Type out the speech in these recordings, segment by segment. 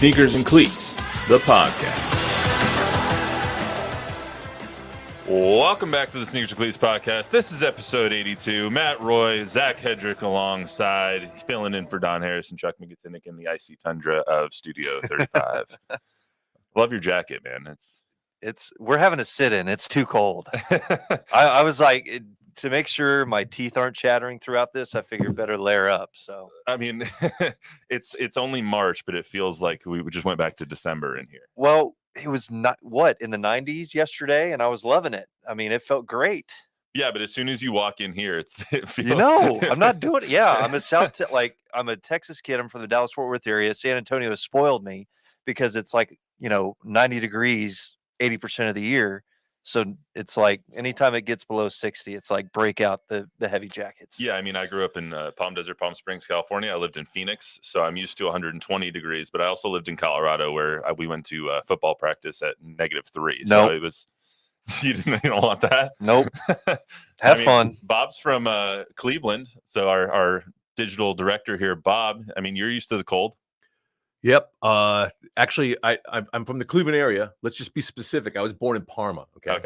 Sneakers and Cleats, the podcast. Welcome back to the Sneakers and Cleats podcast. This is episode 82. Matt Roy, Zach Hedrick alongside, filling in for Don Harris and Chuck McGinnick in the icy tundra of Studio 35. Love your jacket, man. We're having a sit-in. It's too cold. I was like, to make sure my teeth aren't chattering throughout this, I figured better layer up. So I mean, it's only March, but it feels like we just went back to December in here. Well, it was not in the 90s yesterday, and I was loving it. I mean, it felt great. Yeah, but as soon as you walk in here, it feels. I'm not doing it. Yeah, I'm I'm a Texas kid. I'm from the Dallas-Fort Worth area. San Antonio has spoiled me because it's like 90 degrees 80% of the year. So it's like anytime it gets below 60, it's like break out the heavy jackets. Yeah, I mean, I grew up in Palm Springs, California. I lived in Phoenix, so I'm used to 120 degrees. But I also lived in Colorado, where we went to football practice at -3. So it was you don't want that. Nope. Have fun. Bob's from Cleveland, so our digital director here, Bob. I mean, you're used to the cold. Yep. Actually, I'm from the Cleveland area. Let's just be specific. I was born in Parma. Okay.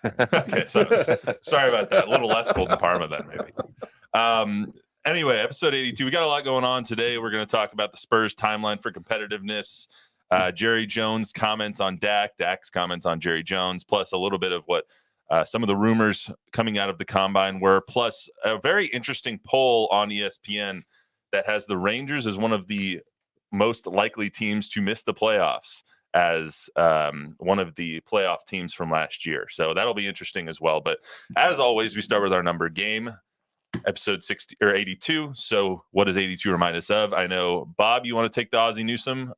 Okay. So sorry about that. A little less cold in Parma then, maybe. Anyway, episode 82. We got a lot going on today. We're going to talk about the Spurs timeline for competitiveness. Jerry Jones comments on Dak. Dak's comments on Jerry Jones. Plus a little bit of what some of the rumors coming out of the combine were. Plus a very interesting poll on ESPN that has the Rangers as one of the most likely teams to miss the playoffs as one of the playoff teams from last year. So that'll be interesting as well. But as always, we start with our number game, episode 60 or 82. So what does 82 remind us of? I know, Bob, you want to take the Ozzie Newsome?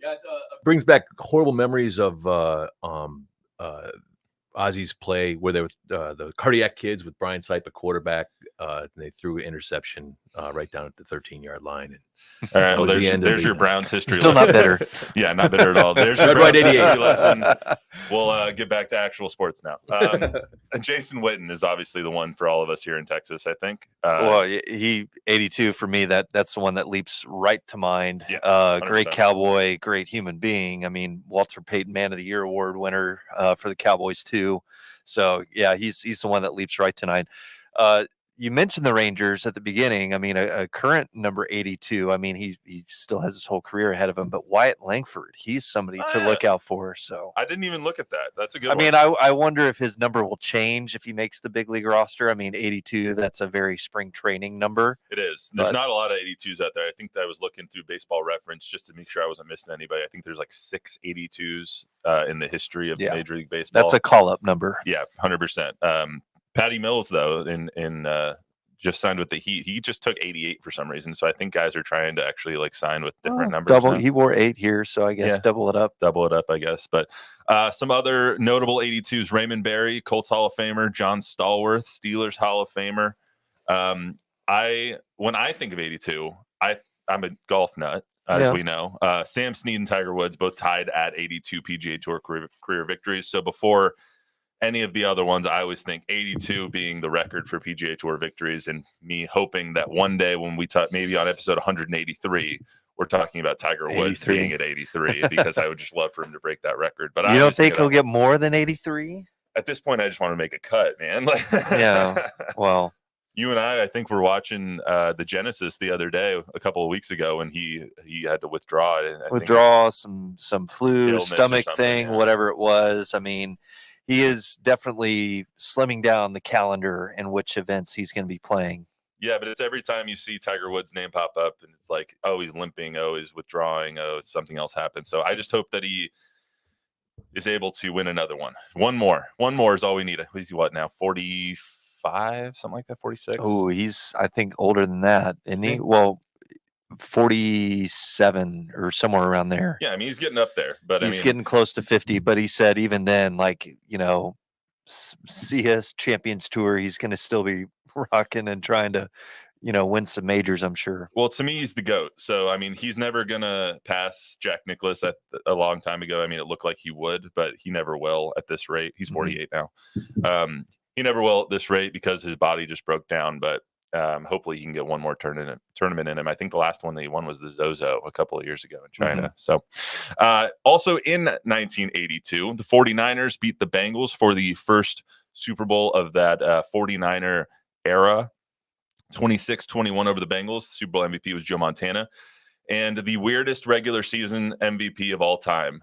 Yeah, it brings back horrible memories of Ozzie's play where they were the Cardiac Kids with Brian Sipe, a quarterback. And they threw an interception right down at the 13-yard line. And all right, well, there's your Browns history. Still not bitter. Yeah, not bitter at all. There's your Red White 88 lesson. We'll get back to actual sports now. Jason Witten is obviously the one for all of us here in Texas, I think. Well, he 82 for me. That's the one that leaps right to mind. Yeah, great Cowboy, great human being. I mean, Walter Payton Man of the Year award winner for the Cowboys too. So yeah, he's the one that leaps right to mind. You mentioned the Rangers at the beginning. I mean, a current number 82. I mean, he still has his whole career ahead of him. But Wyatt Langford, he's somebody to look out for. So I didn't even look at that. That's a good one. I mean, I wonder if his number will change if he makes the big league roster. I mean, 82. That's a very spring training number. It is. There's not a lot of 82s out there. I think that I was looking through Baseball Reference just to make sure I wasn't missing anybody. I think there's like 6 82s in the history of Major League Baseball. That's a call-up number. Yeah, 100%. Patty Mills, though, in just signed with the Heat. He just took 88 for some reason. So I think guys are trying to actually like sign with different numbers. Double. He wore 8 here, so I guess double it up. Double it up, I guess. But some other notable 82s: Raymond Berry, Colts Hall of Famer; John Stallworth, Steelers Hall of Famer. When I think of 82, I'm a golf nut, as we know. Sam Snead and Tiger Woods both tied at 82 PGA Tour career victories. So before any of the other ones, I always think 82 being the record for PGA Tour victories, and me hoping that one day when we talk, maybe on episode 183, we're talking about Tiger Woods 83. Being at 83, because I would just love for him to break that record. But you don't think he'll get more than 83? At this point, I just want to make a cut, man. Yeah. Well, you and I think we're watching the Genesis the other day, a couple of weeks ago, and he had to withdraw it. Some flu, stomach thing, whatever it was. I mean, he is definitely slimming down the calendar in which events he's going to be playing. Yeah, but it's every time you see Tiger Woods' name pop up, and it's like, oh, he's limping, oh, he's withdrawing, oh, something else happened. So I just hope that he is able to win another one. One more is all we need. He's what now? 45, something like that, 46? Oh, he's, I think, older than that, isn't he? Well, 47 or somewhere around there. Yeah, I mean, he's getting up there, but he's getting close to 50. But he said even then, like, CS Champions Tour, he's going to still be rocking and trying to, win some majors, I'm sure. Well, to me, he's the GOAT. So, I mean, he's never going to pass Jack Nicklaus a long time ago. I mean, it looked like he would, but he never will at this rate. He's 48 now. He never will at this rate because his body just broke down. But Hopefully he can get one more tournament in him. I think the last one that he won was the Zozo a couple of years ago in China. So also in 1982, the 49ers beat the Bengals for the first Super Bowl of that 49er era. 26-21 over the Bengals. Super Bowl MVP was Joe Montana. And the weirdest regular season MVP of all time,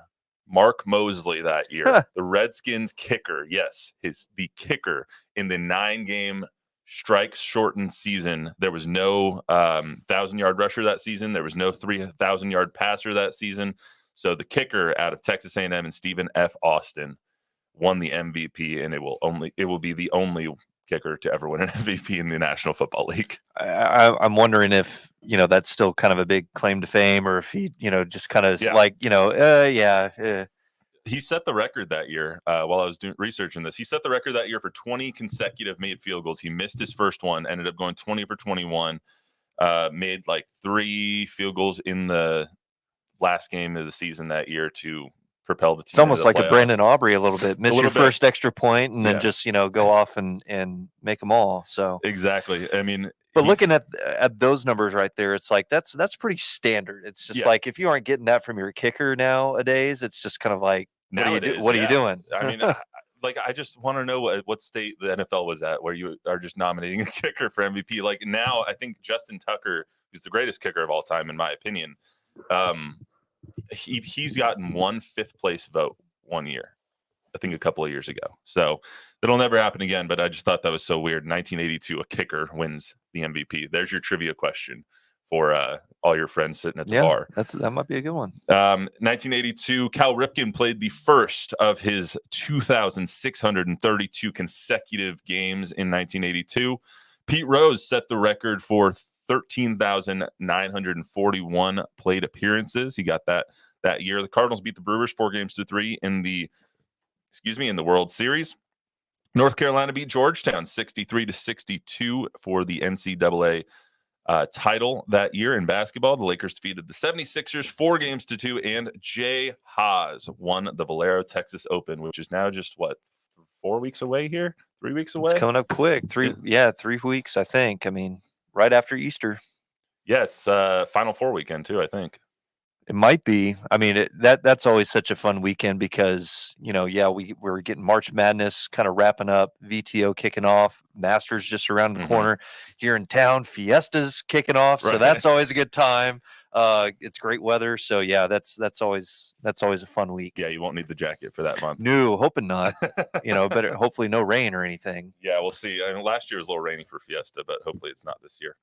Mark Mosley that year, the Redskins kicker. Yes, the kicker in the 9-game strikes shortened season. There was no 1,000-yard rusher that season. There was no 3,000-yard passer that season. So the kicker out of Texas A&M and Stephen F. Austin won the MVP, and it will be the only kicker to ever win an MVP in the National Football League. I'm wondering if, that's still kind of a big claim to fame, or if he, just kind of He set the record that year while I was researching this. He set the record that year for 20 consecutive made field goals. He missed his first one, ended up going 20 for 21, made like 3 field goals in the last game of the season that year to propel the team. It's almost like playoffs. A Brandon Aubrey a little bit. Miss your first extra point and then just, go off and make them all. So exactly. I mean, but looking at those numbers right there, it's like that's pretty standard. It's just like if you aren't getting that from your kicker nowadays, it's just kind of like what are you doing? I mean, I just want to know what state the NFL was at where you are just nominating a kicker for MVP. Like now, I think Justin Tucker, who's the greatest kicker of all time, in my opinion, he's gotten one 5th place vote one year, I think a couple of years ago. So it'll never happen again. But I just thought that was so weird. 1982, a kicker wins the MVP. There's your trivia question for all your friends sitting at the bar. That might be a good one. 1982, Cal Ripken played the first of his 2,632 consecutive games in 1982. Pete Rose set the record for 13,941 plate appearances. He got that year. The Cardinals beat the Brewers 4-3 in the World Series. North Carolina beat Georgetown 63-62 for the NCAA title that year in basketball. The Lakers defeated the 76ers 4-2, and Jay Haas won the Valero Texas Open, which is now just 4 weeks away here? 3 weeks away? It's coming up quick. 3 weeks, I think. I mean, right after Easter. Yeah, it's Final Four weekend too, I think. It might be. I mean, that's always such a fun weekend because, we're getting March Madness kind of wrapping up, VTO kicking off, Masters just around the corner here in town, Fiesta's kicking off. So that's always a good time. It's great weather. So yeah, that's always a fun week. Yeah, you won't need the jacket for that month. No, hoping not. Better hopefully no rain or anything. Yeah, we'll see. I mean, last year was a little rainy for Fiesta, but hopefully it's not this year.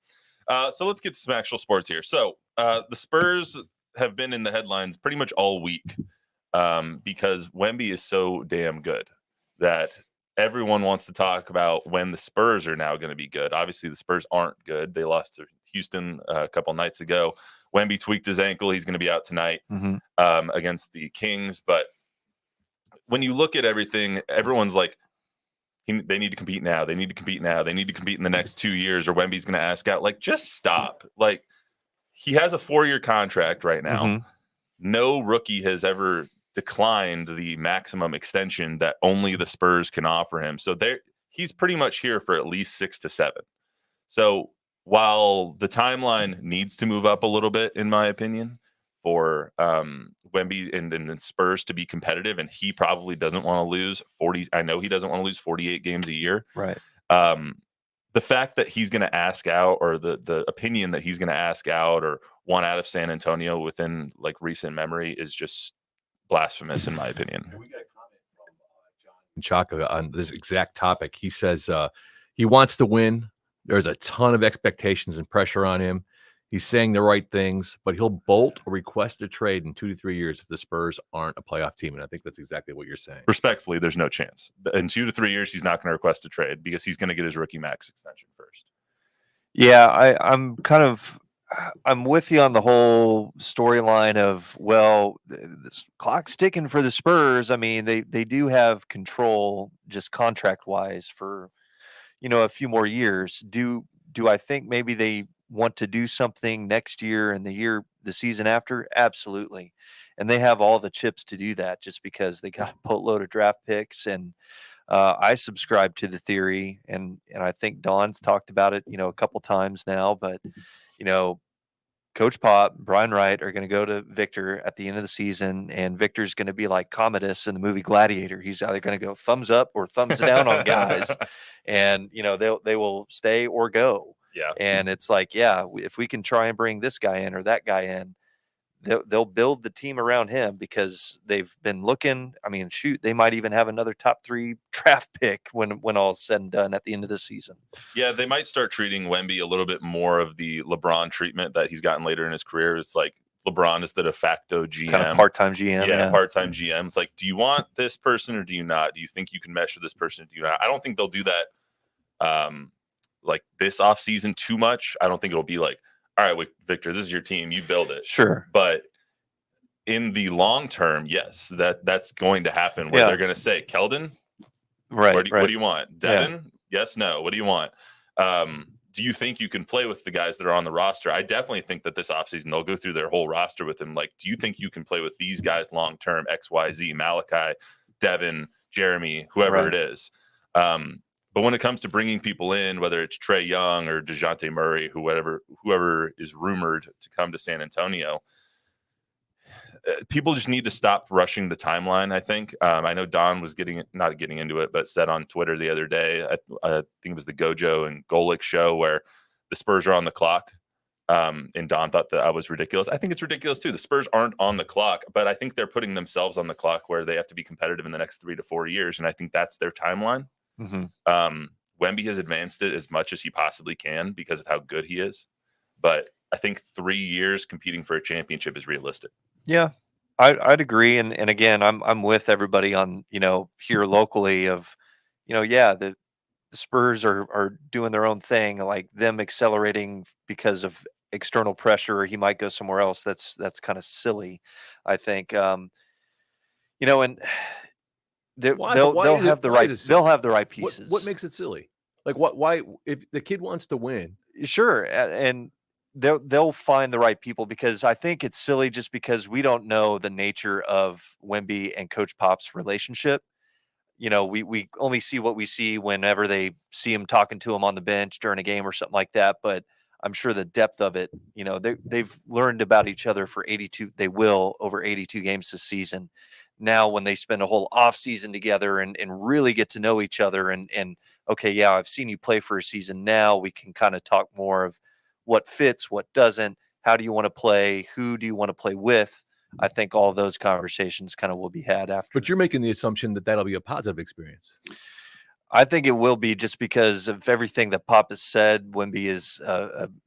So let's get to some actual sports here. So the Spurs have been in the headlines pretty much all week because Wemby is so damn good that everyone wants to talk about when the Spurs are now going to be good. Obviously, the Spurs aren't good. They lost to Houston a couple nights ago. Wemby tweaked his ankle. He's going to be out tonight against the Kings. But when you look at everything, everyone's like, they need to compete now. They need to compete now. They need to compete in the next 2 years, or Wemby's going to ask out. Like, just stop. Like, he has a 4-year contract right now. No rookie has ever declined the maximum extension that only the Spurs can offer him. So he's pretty much here for at least 6 to 7. So while the timeline needs to move up a little bit, in my opinion, for Wemby and Spurs to be competitive, and he probably doesn't want to lose 40. I know he doesn't want to lose 48 games a year. Right. The fact that he's going to ask out, or the opinion that he's going to ask out or want out of San Antonio within like recent memory is just blasphemous, in my opinion. We got a comment from John Chaka on this exact topic. He says he wants to win. There's a ton of expectations and pressure on him. He's saying the right things, but he'll bolt or request a trade in 2 to 3 years if the Spurs aren't a playoff team. And I think that's exactly what you're saying. Respectfully, there's no chance. In 2 to 3 years, he's not going to request a trade because he's going to get his rookie max extension first. Yeah, I'm with you on the whole storyline of, well, this clock's ticking for the Spurs. I mean, they do have control just contract wise for, a few more years. Do I think maybe they want to do something next year and the year the season after? Absolutely. And they have all the chips to do that just because they got a boatload of draft picks. And I subscribe to the theory, and I think Don's talked about it, a couple times now, but Coach Pop, Brian Wright are going to go to Victor at the end of the season, and Victor's going to be like Commodus in the movie Gladiator. He's either going to go thumbs up or thumbs down on guys, and they will stay or go. Yeah. And it's like, yeah, if we can try and bring this guy in or that guy in, they'll build the team around him because they've been looking. I mean, shoot, they might even have another top 3 draft pick when all's said and done at the end of the season. Yeah, they might start treating Wemby a little bit more of the LeBron treatment that he's gotten later in his career. It's like LeBron is the de facto GM. Kind of part-time GM. Yeah, part-time GM. It's like, do you want this person or do you not? Do you think you can mesh with this person or do you not? I don't think they'll do that like this offseason too much. I don't think it'll be like, all right, Victor, this is your team. You build it. Sure. But in the long term, yes, that's going to happen where they're going to say, Keldon, right, what do you want? Devin? Yes, no. What do you want? Do you think you can play with the guys that are on the roster? I definitely think that this offseason they'll go through their whole roster with him. Like, do you think you can play with these guys long term? XYZ, Malachi, Devin, Jeremy, whoever it is. But when it comes to bringing people in, whether it's Trae Young or DeJounte Murray, whoever is rumored to come to San Antonio, people just need to stop rushing the timeline, I think. I know Don was not getting into it, but said on Twitter the other day, I think it was the Gojo and Golick show where the Spurs are on the clock. And Don thought that I was ridiculous. I think it's ridiculous too. The Spurs aren't on the clock, but I think they're putting themselves on the clock where they have to be competitive in the next 3 to 4 years. And I think that's their timeline. Mm-hmm. Wemby has advanced it as much as he possibly can because of how good he is. But I think 3 years competing for a championship is realistic. Yeah, I'd agree. And again, I'm with everybody on, here locally of, the Spurs are doing their own thing, like them accelerating because of external pressure, or he might go somewhere else. That's kind of silly, I think. And they'll have the right pieces. What makes it silly? Like why if the kid wants to win? Sure. And they'll find the right people, because I think it's silly just because we don't know the nature of Wemby and Coach Pop's relationship. We only see what we see whenever they see him talking to him on the bench during a game or something like that. But I'm sure the depth of it, they've learned about each other for 82. They will over 82 games this season. Now, when they spend a whole off season together and really get to know each other and okay, yeah, I've seen you play for a season. Now we can kind of talk more of what fits, what doesn't, how do you want to play? Who do you want to play with? I think all of those conversations kind of will be had after. But you're making the assumption that that'll be a positive experience. I think it will be, just because of everything that Pop has said. Wemby is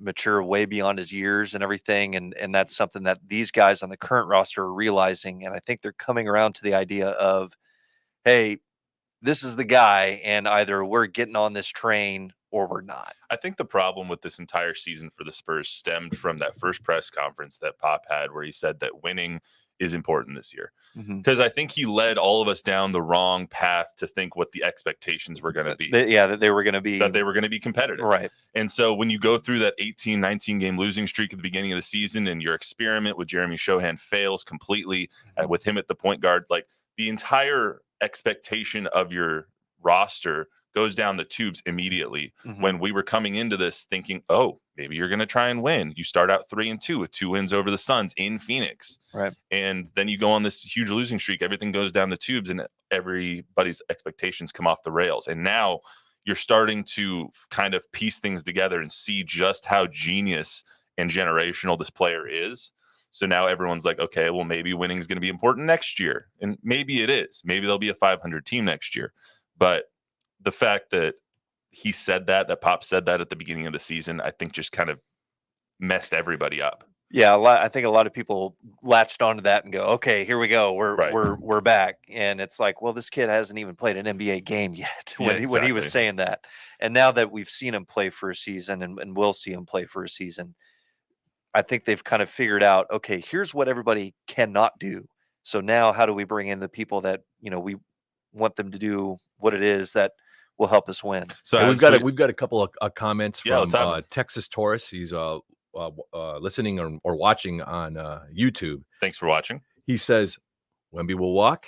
mature way beyond his years and everything. And that's something that these guys on the current roster are realizing. And I think they're coming around to the idea of, hey, this is the guy, and either we're getting on this train or we're not. I think the problem with this entire season for the Spurs stemmed from that first press conference that Pop had, where he said that winning is important this year. Because I think he led all of us down the wrong path to think what the expectations were going to be. That they were going to be competitive. Right. And so when you go through that 18, 19 game losing streak at the beginning of the season, and your experiment with Jeremy Shohan fails completely with him at the point guard, like the entire expectation of your roster goes down the tubes immediately. When we were coming into this thinking, oh, maybe you're going to try and win. You start out 3-2 with 2 wins over the Suns in Phoenix. Right. And then you go on this huge losing streak. Everything goes down the tubes and everybody's expectations come off the rails. And now you're starting to kind of piece things together and see just how genius and generational this player is. So now everyone's like, okay, well, maybe winning is going to be important next year. And maybe it is. Maybe there'll be a 500 team next year. But the fact that he said that Pop said that at the beginning of the season, I think just kind of messed everybody up. Yeah, I think a lot of people latched onto that and go, okay, here we go. We're back. And it's like, well, this kid hasn't even played an NBA game yet when he was saying that. And now that we've seen him play for a season and we'll see him play for a season, I think they've kind of figured out, okay, here's what everybody cannot do. So now how do we bring in the people that, we want them to do what it is that will help us win? So we've got a couple of comments from Texas Taurus. He's listening or watching on YouTube. Thanks for watching. He says Wemby will walk,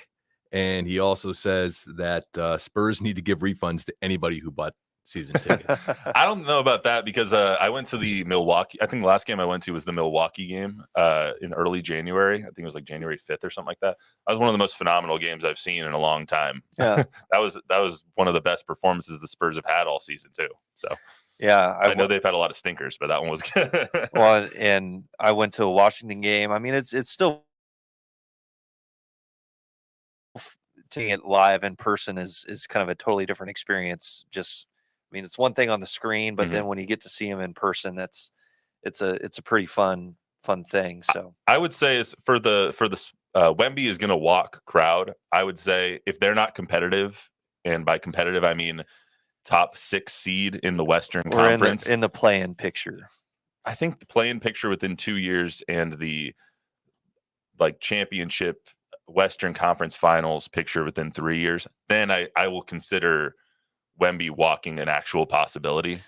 and he also says that Spurs need to give refunds to anybody who bought season tickets. I don't know about that because I went to the Milwaukee. I think the last game I went to was the Milwaukee game in early January. I think it was like January 5th or something like that. That was one of the most phenomenal games I've seen in a long time. Yeah. that was one of the best performances the Spurs have had all season too. So Yeah, I know they've had a lot of stinkers, but that one was good. well, and I went to a Washington game. I mean, it's still seeing it live in person is kind of a totally different experience. Just, I mean, it's one thing on the screen, but then when you get to see him in person, it's a pretty fun thing. So I would say is for the Wemby is going to walk crowd. I would say if they're not competitive, and by competitive I mean top 6 seed in the Western Conference, in the play-in picture. I think the play-in picture within 2 years and the like championship Western Conference Finals picture within 3 years, then I will consider Wemby walking an actual possibility.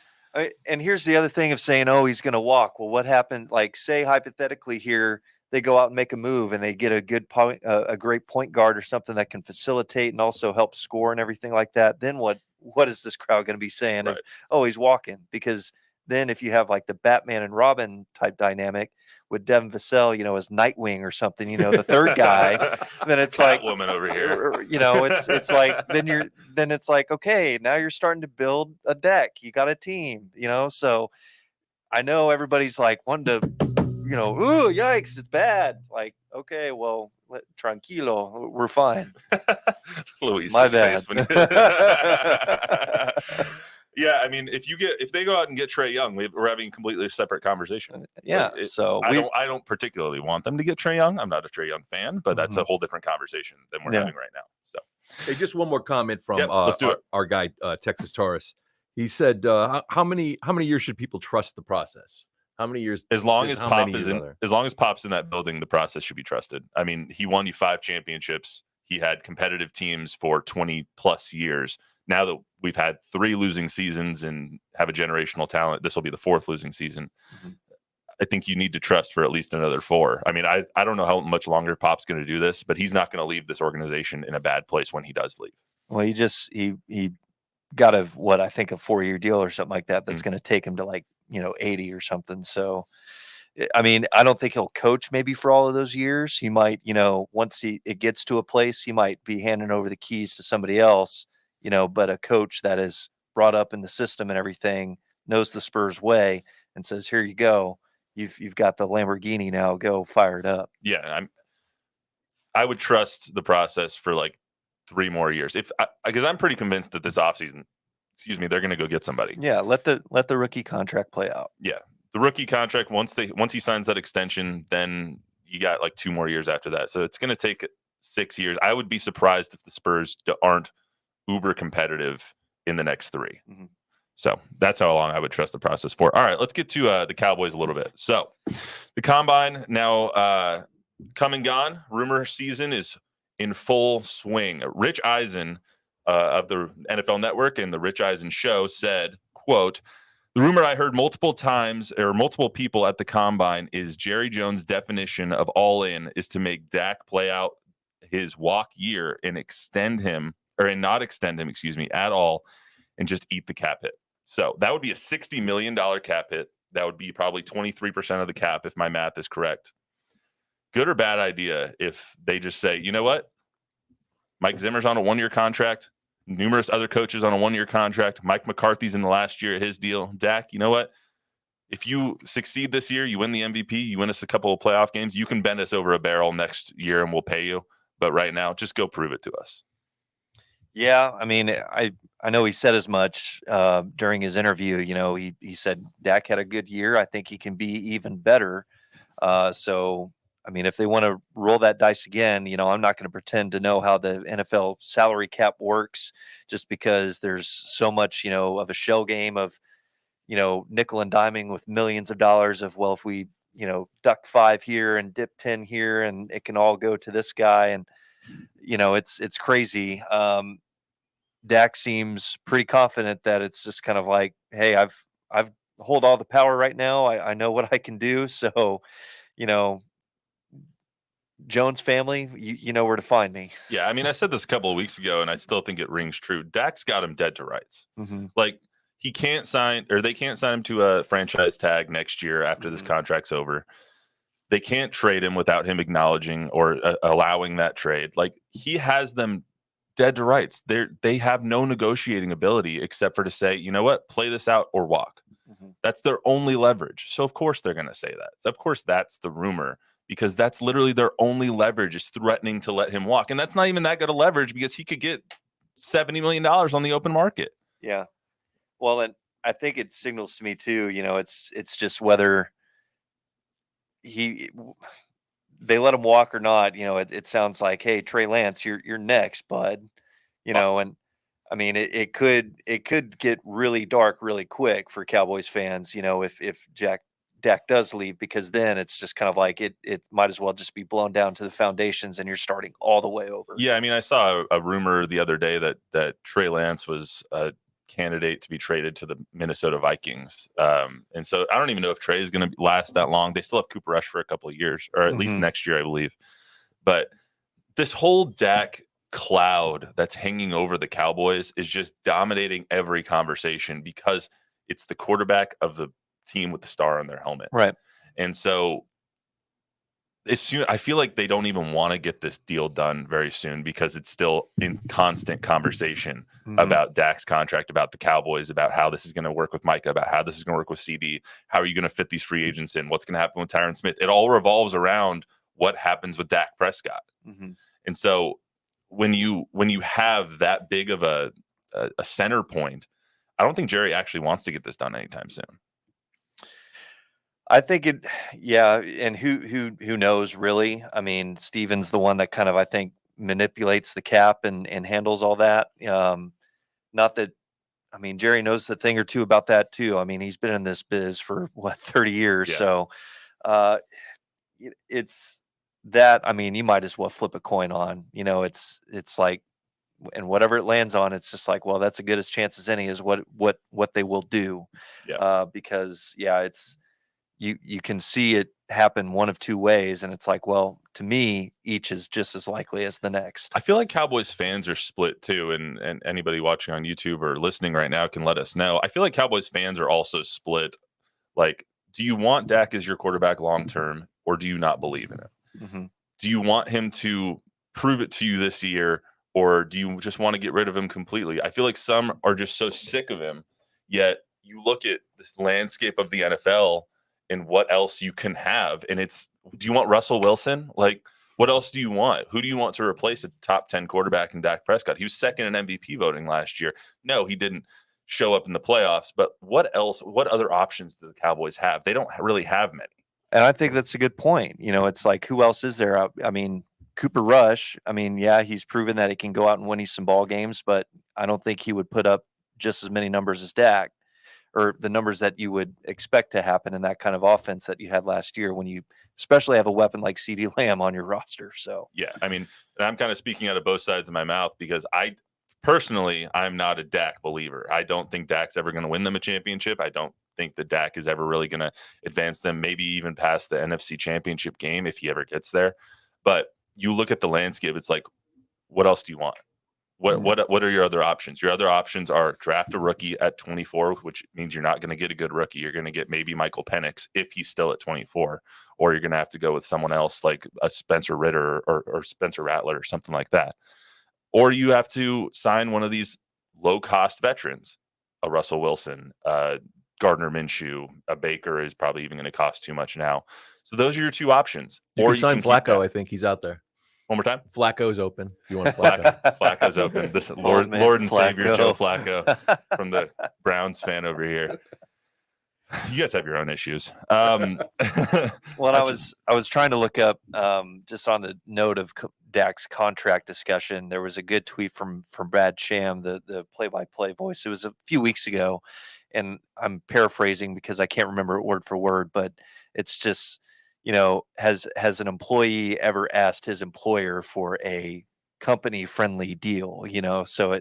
And here's the other thing of saying, oh, he's going to walk. Well, what happened? Like, say hypothetically here, they go out and make a move and they get a good point, a great point guard or something that can facilitate and also help score and everything like that. Then what is this crowd going to be saying? Right. If, oh, he's walking. Because then if you have like the Batman and Robin type dynamic with Devin Vassell, as Nightwing or something, the third guy, then it's like woman over here. It's like then it's like, okay, now you're starting to build a deck. You got a team, So I know everybody's like wanting to, ooh, yikes, it's bad. Like, okay, well, tranquilo, we're fine. Luis's My bad. face when yeah, I mean, if they go out and get Trae Young, we're having a completely separate conversation. Yeah, I don't particularly want them to get Trae Young. I'm not a Trae Young fan, but that's a whole different conversation than we're having right now. So, hey, just one more comment from let's do it. Our guy Texas Taurus. He said, "How many years should people trust the process? How many years? As long as Pop's in that building, the process should be trusted. I mean, he won you 5 championships. He had competitive teams for 20 plus years. Now that we've had 3 losing seasons and have a generational talent, this will be the 4th losing season. I think you need to trust for at least another 4. I mean, I don't know how much longer Pop's going to do this, but he's not going to leave this organization in a bad place when he does leave. Well, he got I think a 4-year deal or something like that. That's going to take him to like 80 or something. So, I mean, I don't think he'll coach maybe for all of those years. He might, once it gets to a place, he might be handing over the keys to somebody else. But a coach that is brought up in the system and everything, knows the Spurs way, and says, "Here you go. You've got the Lamborghini now. Go fire it up." Yeah, I would trust the process for like 3 more years, because I'm pretty convinced that this offseason, they're going to go get somebody. Yeah, let the rookie contract play out. Yeah, the rookie contract once he signs that extension, then you got like 2 more years after that. So it's going to take 6 years. I would be surprised if the Spurs aren't uber competitive in the next 3. So that's how long I would trust the process for. All right, let's get to the Cowboys a little bit. So the combine now come and gone. Rumor season is in full swing. Rich Eisen of the NFL Network and the Rich Eisen Show said, quote, "The rumor I heard multiple times or multiple people at the combine is Jerry Jones' definition of all in is to make Dak play out his walk year and not extend him, at all, and just eat the cap hit. So that would be a $60 million cap hit. That would be probably 23% of the cap if my math is correct. Good or bad idea if they just say, you know what? Mike Zimmer's on a 1-year contract. Numerous other coaches on a 1-year contract. Mike McCarthy's in the last year of his deal. Dak, you know what? If you succeed this year, you win the MVP, you win us a couple of playoff games, you can bend us over a barrel next year and we'll pay you. But right now, just go prove it to us." Yeah, I mean, I know he said as much during his interview. He said Dak had a good year. I think he can be even better. So, I mean, if they want to roll that dice again, I'm not going to pretend to know how the NFL salary cap works just because there's so much, of a shell game of, nickel and diming with millions of dollars of, well, if we, duck 5 here and dip 10 here and it can all go to this guy. And, it's crazy. Dak seems pretty confident that it's just kind of like, hey, I've hold all the power right now. I know what I can do. So, you know, Jones family, you know where to find me. Yeah, I mean, I said this a couple of weeks ago, and I still think it rings true. Dak's got him dead to rights. Mm-hmm. Like, he can't sign, or they can't sign him to a franchise tag next year after this contract's over. They can't trade him without him acknowledging or allowing that trade. Like, he has them dead to rights. They have no negotiating ability except for to say, you know what, play this out or walk. That's their only leverage. So of course they're going to say that. So of course that's the rumor, because that's literally their only leverage, is threatening to let him walk. And that's not even that good a leverage, because he could get $70 million on the open market. Yeah. Well, and I think it signals to me too, it's just whether they let him walk or not. It sounds like, hey, Trey Lance, you're next, bud. And I mean, it could get really dark really quick for Cowboys fans, if Dak does leave, because then it's just kind of like it might as well just be blown down to the foundations and you're starting all the way over. Yeah, I mean, I saw a rumor the other day that Trey Lance was a candidate to be traded to the Minnesota Vikings. And so I don't even know if Trey is going to last that long. They still have Cooper Rush for a couple of years, or at least next year, I believe. But this whole Dak cloud that's hanging over the Cowboys is just dominating every conversation, because it's the quarterback of the team with the star on their helmet. Right. And so I feel like they don't even want to get this deal done very soon, because it's still in constant conversation about Dak's contract, about the Cowboys, about how this is going to work with Micah, about how this is going to work with CD. How are you going to fit these free agents in? What's going to happen with Tyron Smith? It all revolves around what happens with Dak Prescott. And so when you have that big of a center point, I don't think Jerry actually wants to get this done anytime soon. I think yeah, and who knows really? I mean, Steven's the one that kind of, I think, manipulates the cap and handles all that. Not that, I mean, Jerry knows a thing or two about that too. I mean, he's been in this biz for 30 years, so it's that. I mean, you might as well flip a coin on. It's like, and whatever it lands on, it's just like, well, that's as good as chance as any is what they will do. Because it's. You can see it happen one of two ways, and it's like, well, to me, each is just as likely as the next. I feel like Cowboys fans are split too, and anybody watching on YouTube or listening right now can let us know. I feel like Cowboys fans are also split. Like, do you want Dak as your quarterback long term, or do you not believe in it? Do you want him to prove it to you this year, or do you just want to get rid of him completely? I feel like some are just so sick of him, yet you look at this landscape of the NFL and what else you can have. And do you want Russell Wilson? Like, what else do you want? Who do you want to replace a top 10 quarterback in Dak Prescott? He was second in MVP voting last year. No, he didn't show up in the playoffs, but what else? What other options do the Cowboys have? They don't really have many. And I think that's a good point. It's like, who else is there? I mean, Cooper Rush, I mean, yeah, he's proven that he can go out and win you some ball games, but I don't think he would put up just as many numbers as Dak, or the numbers that you would expect to happen in that kind of offense that you had last year, when you especially have a weapon like CD Lamb on your roster. So, yeah, I mean, and I'm kind of speaking out of both sides of my mouth, because I'm not a Dak believer. I don't think Dak's ever going to win them a championship. I don't think that Dak is ever really going to advance them, maybe even past the NFC Championship game if he ever gets there. But you look at the landscape, it's like, what else do you want? What are your other options? Your other options are draft a rookie at 24, which means you're not going to get a good rookie. You're going to get maybe Michael Penix if he's still at 24, or you're going to have to go with someone else like a Spencer Ritter or Spencer Rattler or something like that. Or you have to sign one of these low-cost veterans, a Russell Wilson, Gardner Minshew, a Baker is probably even going to cost too much now. So those are your two options. Or you sign Flacco. I think he's out there. One more time. Flacco's open. If you want Flacco. Flacco's open. This Lord and Savior Joe Flacco from the Browns fan over here. You guys have your own issues. Well, I was trying to look up, just on the note of Dak's contract discussion. There was a good tweet from Brad Sham, the play-by-play voice. It was a few weeks ago, and I'm paraphrasing because I can't remember it word for word, but it's just, has an employee ever asked his employer for a company-friendly deal? So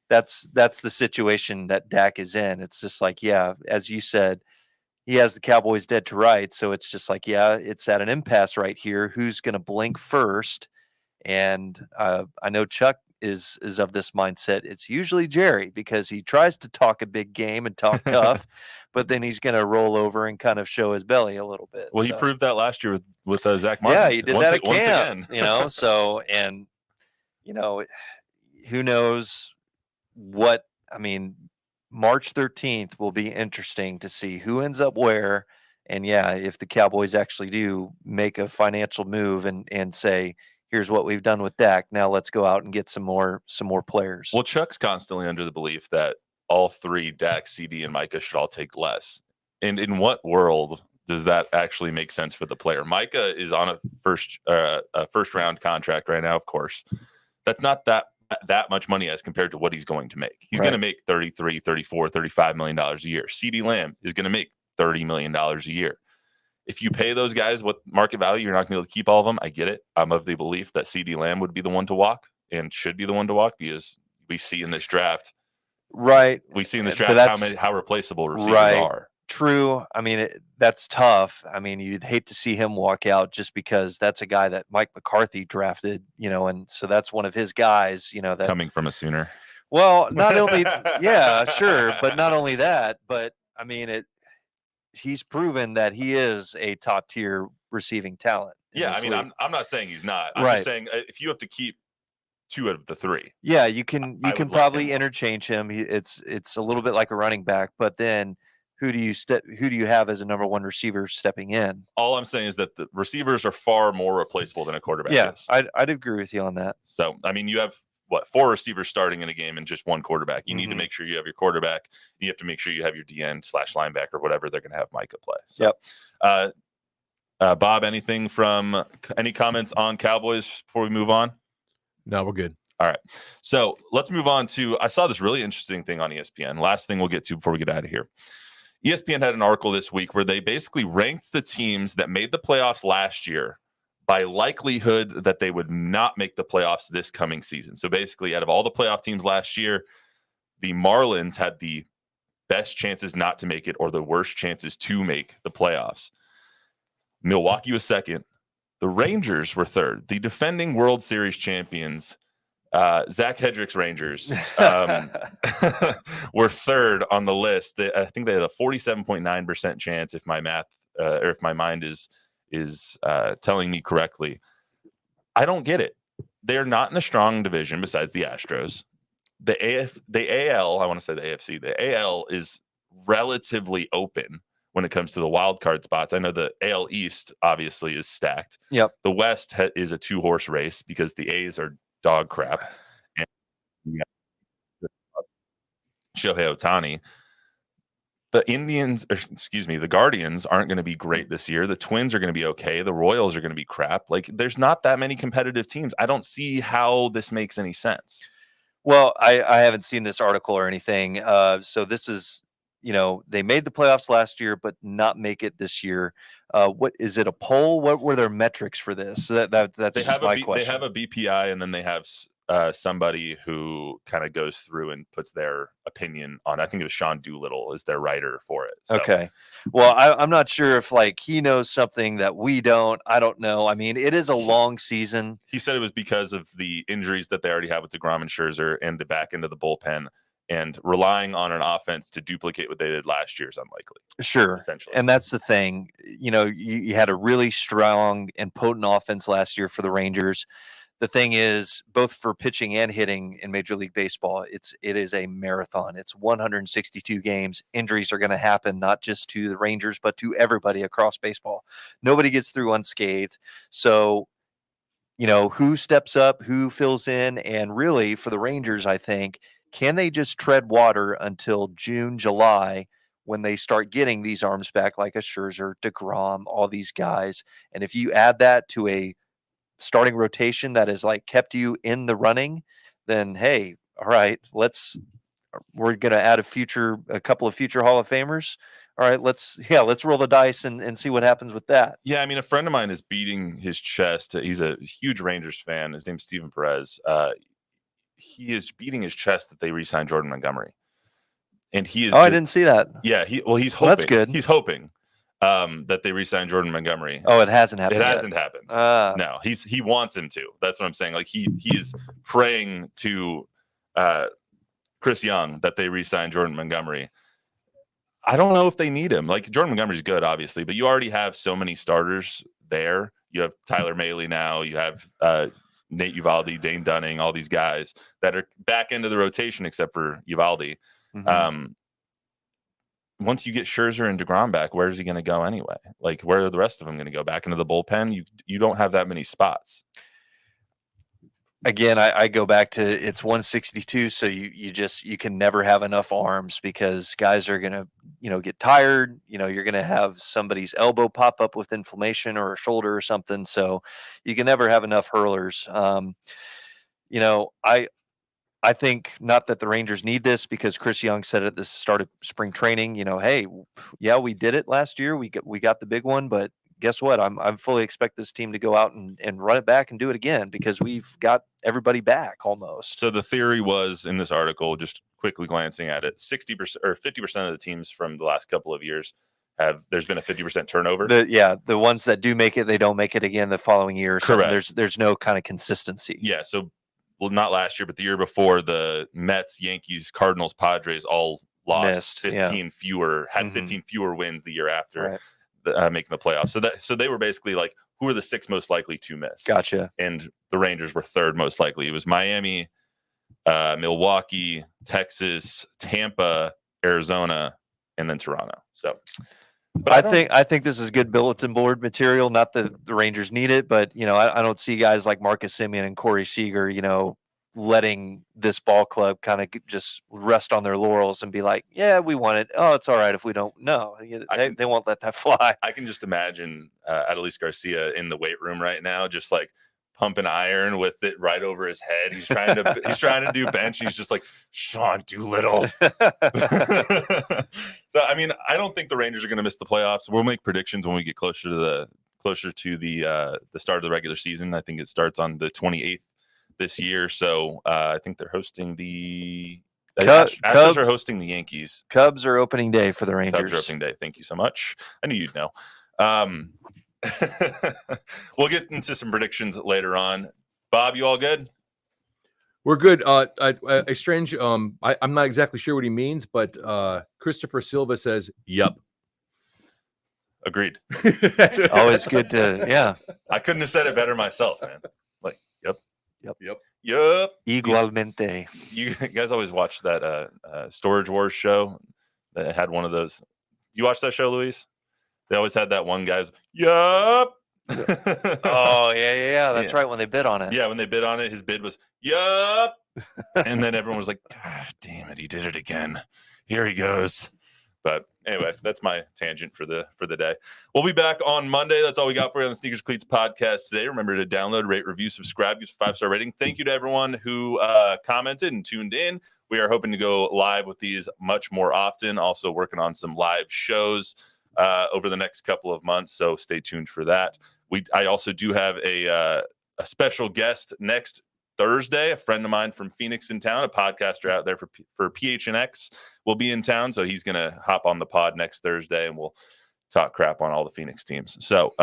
that's the situation that Dak is in. It's just like, yeah, as you said, he has the Cowboys dead to rights. So it's just like, yeah, it's at an impasse right here. Who's going to blink first? And I know Chuck is of this mindset. It's usually Jerry because he tries to talk a big game and talk tough, but then he's going to roll over and kind of show his belly a little bit. Well, he proved that last year with Zach Martin. Yeah, he did that at once camp, again. So, and who knows what, March 13th will be interesting to see who ends up where. And yeah, if the Cowboys actually do make a financial move and say, here's what we've done with Dak, now let's go out and get some more players. Well, Chuck's constantly under the belief that all three, Dak, CD, and Micah, should all take less. And in what world does that actually make sense for the player? Micah is on a first round contract right now, of course. That's not that much money as compared to what he's going to make. He's going to make 33, 34, 35 million dollars a year. CD Lamb is going to make $30 million a year. If you pay those guys what market value, you're not going to be able to keep all of them. I get it. I'm of the belief that CD Lamb would be the one to walk and should be the one to walk because we see in this draft. Right. We see in this draft how replaceable receivers are. True. That's tough. You'd hate to see him walk out just because that's a guy that Mike McCarthy drafted, and so that's one of his guys, that coming from a Sooner. Well, not only, yeah, sure. But not only that, but he's proven that he is a top tier receiving talent. Yeah. I'm not saying he's not. I'm just saying if you have to keep two out of the three. Yeah. You can probably interchange him. It's a little bit like a running back, but then who do you have as a number one receiver stepping in? All I'm saying is that the receivers are far more replaceable than a quarterback is. I'd agree with you on that. So, you have four receivers starting in a game and just one quarterback. You need to make sure you have your quarterback. You have to make sure you have your DN/linebacker, whatever they're going to have Micah play. So, Bob, any comments on Cowboys before we move on? No, we're good. All right. So let's move on to, I saw this really interesting thing on ESPN. Last thing we'll get to before we get out of here. ESPN had an article this week where they basically ranked the teams that made the playoffs last year by likelihood that they would not make the playoffs this coming season. So basically, out of all the playoff teams last year, the Marlins had the best chances not to make it or the worst chances to make the playoffs. Milwaukee was second. The Rangers were third. The defending World Series champions, Zach Hedrick's Rangers, were third on the list. I think they had a 47.9% chance, if my math or if my mind is telling me correctly. I don't get it. They're not in a strong division besides the Astros. The AL, I want to say the AFC, the AL is relatively open when it comes to the wild card spots. I know the AL East obviously is stacked. Yep. The West is a 2-horse race because the A's are dog crap. And Shohei Ohtani. The Guardians aren't going to be great this year. The Twins are going to be okay. The Royals are going to be crap. Like, there's not that many competitive teams. I don't see how this makes any sense. Well, I haven't seen this article or anything. So this is, they made the playoffs last year, but not make it this year. What is it, a poll? What were their metrics for this? So that's just my question. They have a BPI, and then they have somebody who kind of goes through and puts their opinion on. I think it was Sean Doolittle is their writer for it. So. Okay. Well, I'm not sure if he knows something that we don't. I don't know. It is a long season. He said it was because of the injuries that they already have with DeGrom and Scherzer and the back end of the bullpen. And relying on an offense to duplicate what they did last year is unlikely. Sure. Essentially. And that's the thing. You had a really strong and potent offense last year for the Rangers. The thing is, both for pitching and hitting in Major League Baseball, it is a marathon. It's 162 games. Injuries are going to happen, not just to the Rangers, but to everybody across baseball. Nobody gets through unscathed. So, who steps up, who fills in, and really for the Rangers, I think, can they just tread water until June, July, when they start getting these arms back like a Scherzer, DeGrom, all these guys? And if you add that to a starting rotation that has kept you in the running, then hey, all right, we're going to add a couple of future Hall of Famers. All right, let's roll the dice and see what happens with that. Yeah, a friend of mine is beating his chest. He's a huge Rangers fan. His name's Steven Perez. He is beating his chest that they re-signed Jordan Montgomery. And he is I didn't see that. Yeah, he's hoping. Well, that's good. He's hoping. that they re-signed Jordan Montgomery. Oh, it hasn't happened. It hasn't happened. No, he wants him to. That's what I'm saying. Like he is praying to Chris Young that they re-sign Jordan Montgomery. I don't know if they need him. Like Jordan Montgomery's good, obviously, but you already have so many starters there. You have Tyler Mahle now. You have Nate Uvalde, Dane Dunning, all these guys that are back into the rotation, except for Uvalde. Mhm. Once you get Scherzer and DeGrom back, where's he going to go anyway? Like, where are the rest of them going to go? Back into the bullpen? You don't have that many spots. Again, I go back to it's 162, so you can never have enough arms because guys are gonna get tired. You're gonna have somebody's elbow pop up with inflammation or a shoulder or something. So you can never have enough hurlers. I think not that the Rangers need this because Chris Young said at the start of spring training, hey, yeah, we did it last year. We got the big one, but guess what? I'm fully expect this team to go out and run it back and do it again because we've got everybody back almost. So the theory was in this article, just quickly glancing at it, 60% or 50% of the teams from the last couple of years there's been a 50% turnover. The ones that do make it, they don't make it again the following year. Correct. There's no kind of consistency. Yeah. So not last year, but the year before, the Mets, Yankees, Cardinals, Padres all lost 15 fewer, had 15 fewer wins the year after. Right. Making the playoffs. So they were basically like, who are the 6 most likely to miss? Gotcha. And the Rangers were 3rd most likely. It was Miami, Milwaukee, Texas, Tampa, Arizona, and then Toronto. So but I think this is good bulletin board material. Not that the Rangers need it, but I don't see guys like Marcus Semien and Corey Seager, letting this ball club kind of just rest on their laurels and be like, yeah, we won it. Oh, it's all right if we don't. No, they won't let that fly. I can just imagine Adolis Garcia in the weight room right now, just like pumping iron with it right over his head. He's trying to do bench. He's just like, Sean Doolittle. So, I mean, I don't think the Rangers are going to miss the playoffs. We'll make predictions when we get closer to the start of the regular season. I think it starts on the 28th this year. So I think they're hosting the Astros are hosting the Yankees. Cubs are opening day for the Rangers. Cubs are opening day. Thank you so much. I knew you'd know. We'll get into some predictions later on. Bob, you all good? We're good. A strange. I'm not exactly sure what he means, but Christopher Silva says, "Yup." Agreed. That's always good to. Yeah. I couldn't have said it better myself, man. Like, yep. Igualmente. You guys always watch that Storage Wars show that had one of those. You watch that show, Luis? They always had that one guy's, yup. Oh, yeah. That's right. When they bid on it. Yeah, when they bid on it, his bid was, yup. And then everyone was like, God damn it, he did it again. Here he goes. But anyway, that's my tangent for the day. We'll be back on Monday. That's all we got for you on the Sneakers Cleats podcast today. Remember to download, rate, review, subscribe, give us a 5-star rating. Thank you to everyone who commented and tuned in. We are hoping to go live with these much more often. Also working on some live shows over the next couple of months, so stay tuned for that. I also do have a special guest next Thursday. A friend of mine from Phoenix in town, a podcaster out there for PHNX, will be in town, so he's gonna hop on the pod next Thursday, and we'll talk crap on all the Phoenix teams. So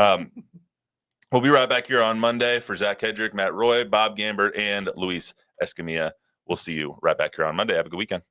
we'll be right back here on Monday. For Zach Hedrick, Matt Roy, Bob Gambert, and Luis Escamilla, we'll see you right back here on Monday. Have a good weekend.